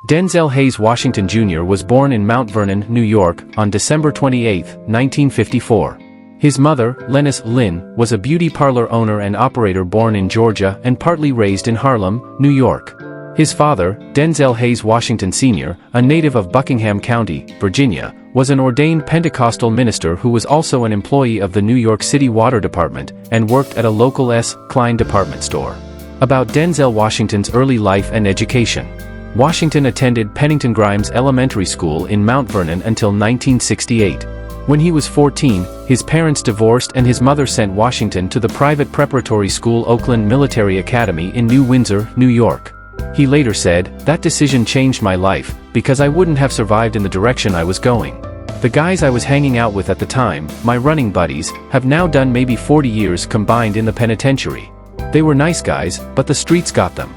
Denzel Hayes Washington Jr. was born in Mount Vernon, New York, on December 28, 1954. His mother, Lennis Lynn, was a beauty parlor owner and operator born in Georgia and partly raised in Harlem, New York. His father, Denzel Hayes Washington Sr., a native of Buckingham County, Virginia, was an ordained Pentecostal minister who was also an employee of the New York City Water Department and worked at a local S. Klein department store. About Denzel Washington's early life and education. Washington attended Pennington Grimes Elementary School in Mount Vernon until 1968. When he was 14, his parents divorced and his mother sent Washington to the private preparatory school Oakland Military Academy in New Windsor, New York. He later said, "That decision changed my life, because I wouldn't have survived in the direction I was going. The guys I was hanging out with at the time, my running buddies, have now done maybe 40 years combined in the penitentiary. They were nice guys, but the streets got them."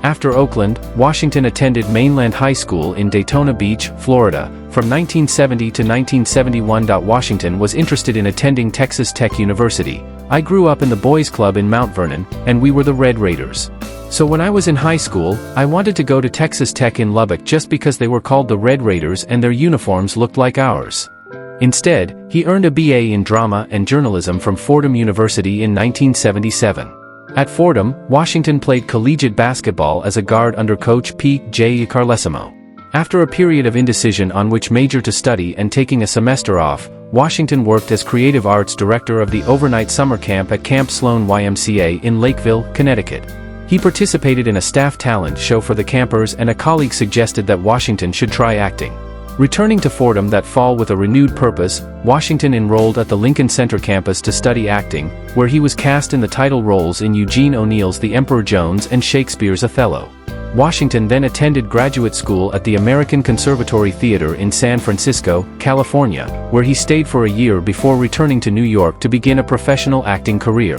After Oakland, Washington attended Mainland High School in Daytona Beach, Florida. From 1970 to 1971. Washington was interested in attending Texas Tech University. "I grew up in the boys' club in Mount Vernon, and we were the Red Raiders. So when I was in high school, I wanted to go to Texas Tech in Lubbock just because they were called the Red Raiders and their uniforms looked like ours." Instead, he earned a BA in drama and journalism from Fordham University in 1977. At Fordham, Washington played collegiate basketball as a guard under coach P. J. Carlesimo. After a period of indecision on which major to study and taking a semester off, Washington worked as creative arts director of the overnight summer camp at Camp Sloan YMCA in Lakeville, Connecticut. He participated in a staff talent show for the campers, and a colleague suggested that Washington should try acting. Returning to Fordham that fall with a renewed purpose, Washington enrolled at the Lincoln Center campus to study acting, where he was cast in the title roles in Eugene O'Neill's The Emperor Jones and Shakespeare's Othello. Washington then attended graduate school at the American Conservatory Theater in San Francisco, California, where he stayed for a year before returning to New York to begin a professional acting career.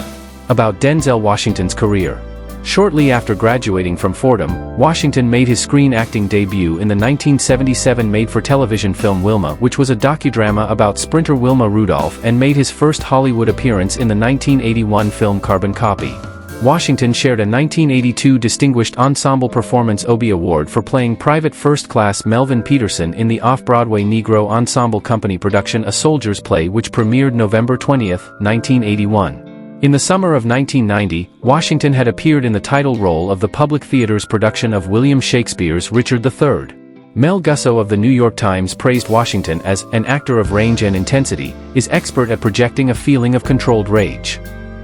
About Denzel Washington's career. Shortly after graduating from Fordham, Washington made his screen acting debut in the 1977 made-for-television film Wilma, which was a docudrama about sprinter Wilma Rudolph, and made his first Hollywood appearance in the 1981 film Carbon Copy. Washington shared a 1982 Distinguished Ensemble Performance Obie Award for playing Private First Class Melvin Peterson in the off-Broadway Negro Ensemble Company production A Soldier's Play, which premiered November 20, 1981. In the summer of 1990, Washington had appeared in the title role of the Public Theater's production of William Shakespeare's Richard III. Mel Gusso of the New York Times praised Washington as an actor of range and intensity, is expert at projecting a feeling of controlled rage.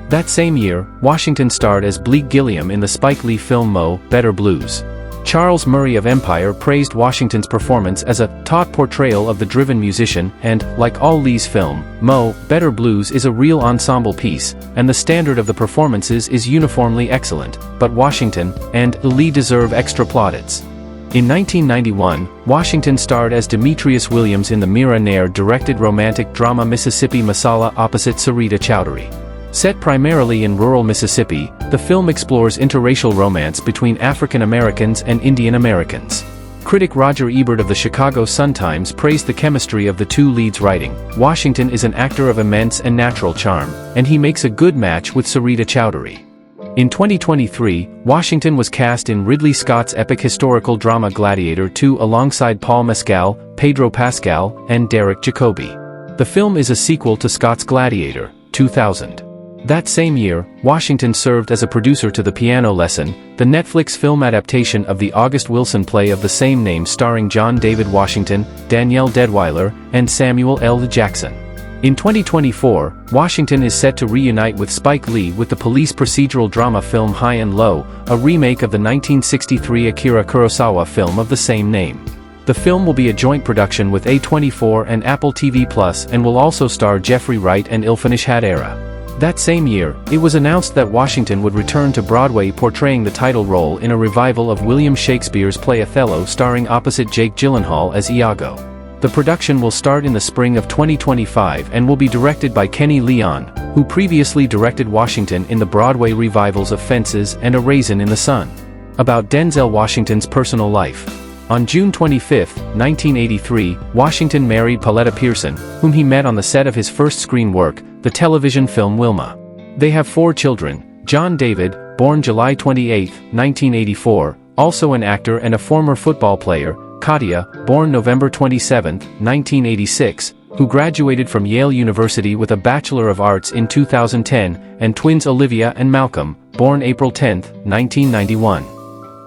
That same year, Washington starred as Bleak Gilliam in the Spike Lee film Mo, Better Blues. Charles Murray of Empire praised Washington's performance as a taut portrayal of the driven musician, and, like all Lee's film, Mo, Better Blues is a real ensemble piece, and the standard of the performances is uniformly excellent, but Washington and Lee deserve extra plaudits. In 1991, Washington starred as Demetrius Williams in the Mira Nair-directed romantic drama Mississippi Masala opposite Sarita Chowdhury. Set primarily in rural Mississippi, the film explores interracial romance between African Americans and Indian Americans. Critic Roger Ebert of the Chicago Sun-Times praised the chemistry of the two leads, writing, "Washington is an actor of immense and natural charm, and he makes a good match with Sarita Chowdhury." In 2023, Washington was cast in Ridley Scott's epic historical drama Gladiator II alongside Paul Mescal, Pedro Pascal, and Derek Jacobi. The film is a sequel to Scott's Gladiator, 2000. That same year, Washington served as a producer to The Piano Lesson, the Netflix film adaptation of the August Wilson play of the same name starring John David Washington, Danielle Deadwyler, and Samuel L. Jackson. In 2024, Washington is set to reunite with Spike Lee with the police procedural drama film High and Low, a remake of the 1963 Akira Kurosawa film of the same name. The film will be a joint production with A24 and Apple TV+, and will also star Jeffrey Wright and Ilfinish Hadera. That same year, it was announced that Washington would return to Broadway portraying the title role in a revival of William Shakespeare's play Othello starring opposite Jake Gyllenhaal as Iago. The production will start in the spring of 2025 and will be directed by Kenny Leon, who previously directed Washington in the Broadway revivals of Fences and A Raisin in the Sun. About Denzel Washington's personal life. On June 25, 1983, Washington married Pauletta Pearson, whom he met on the set of his first screen work, the television film Wilma. They have 4 children: John David, born July 28, 1984, Also an actor and a former football player, Katia, born November 27, 1986, who graduated from Yale University with a Bachelor of Arts in 2010, and twins Olivia and Malcolm, born April 10, 1991.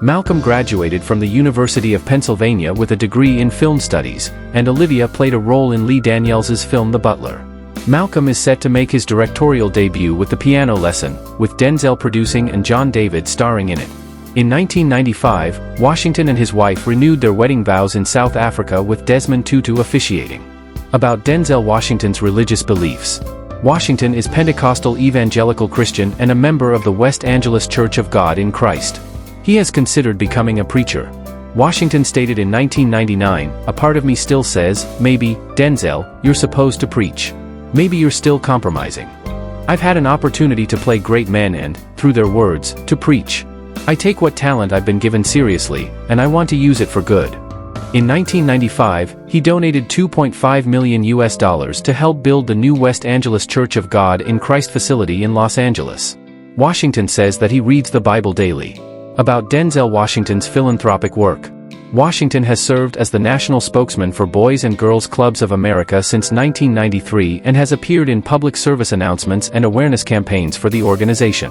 Malcolm graduated from the University of Pennsylvania with a degree in film studies, and Olivia played a role in Lee Daniels' film The Butler. Malcolm is set to make his directorial debut with The Piano Lesson, with Denzel producing and John David starring in it. In 1995, Washington and his wife renewed their wedding vows in South Africa with Desmond Tutu officiating. About Denzel Washington's religious beliefs. Washington is Pentecostal evangelical Christian and a member of the West Angeles Church of God in Christ. He has considered becoming a preacher. Washington stated in 1999, "A part of me still says, maybe, Denzel, you're supposed to preach. Maybe you're still compromising. I've had an opportunity to play great men and, through their words, to preach. I take what talent I've been given seriously, and I want to use it for good." In 1995, he donated $2.5 million to help build the new West Angeles Church of God in Christ facility in Los Angeles. Washington says that he reads the Bible daily. About Denzel Washington's philanthropic work. Washington has served as the national spokesman for Boys and Girls Clubs of America since 1993 and has appeared in public service announcements and awareness campaigns for the organization.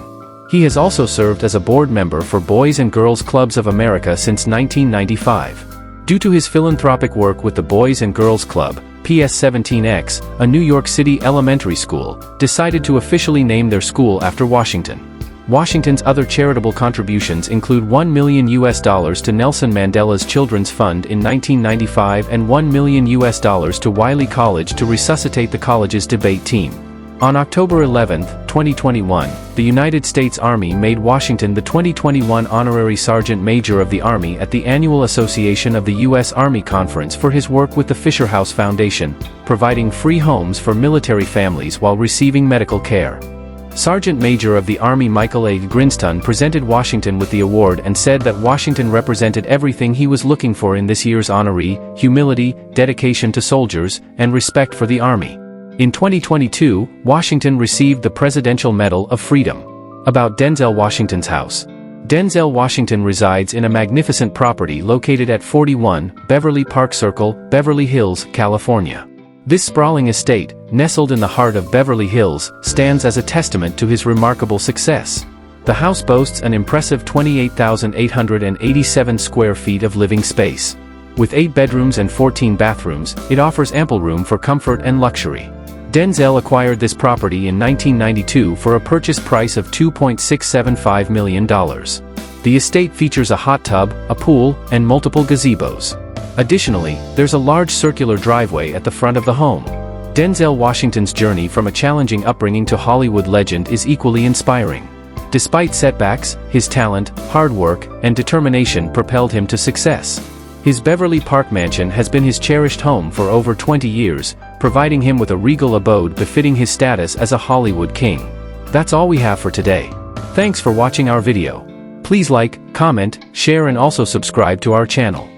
He has also served as a board member for Boys and Girls Clubs of America since 1995. Due to his philanthropic work with the Boys and Girls Club, PS-17X, a New York City elementary school, decided to officially name their school after Washington. Washington's other charitable contributions include $1 million to Nelson Mandela's Children's Fund in 1995 and $1 million to Wiley College to resuscitate the college's debate team. On October 11, 2021, the United States Army made Washington the 2021 Honorary Sergeant Major of the Army at the annual Association of the U.S. Army Conference for his work with the Fisher House Foundation, providing free homes for military families while receiving medical care. Sergeant Major of the Army Michael A. Grinston presented Washington with the award and said that Washington represented everything he was looking for in this year's honoree: humility, dedication to soldiers, and respect for the Army. In 2022, Washington received the Presidential Medal of Freedom. About Denzel Washington's house. Denzel Washington resides in a magnificent property located at 41 Beverly Park Circle, Beverly Hills, California. This sprawling estate, nestled in the heart of Beverly Hills, stands as a testament to his remarkable success. The house boasts an impressive 28,887 square feet of living space. With 8 bedrooms and 14 bathrooms, it offers ample room for comfort and luxury. Denzel acquired this property in 1992 for a purchase price of $2.675 million. The estate features a hot tub, a pool, and multiple gazebos. Additionally, there's a large circular driveway at the front of the home. Denzel Washington's journey from a challenging upbringing to Hollywood legend is equally inspiring. Despite setbacks, his talent, hard work, and determination propelled him to success. His Beverly Park mansion has been his cherished home for over 20 years, providing him with a regal abode befitting his status as a Hollywood king. That's all we have for today. Thanks for watching our video. Please like, comment, share and also subscribe to our channel.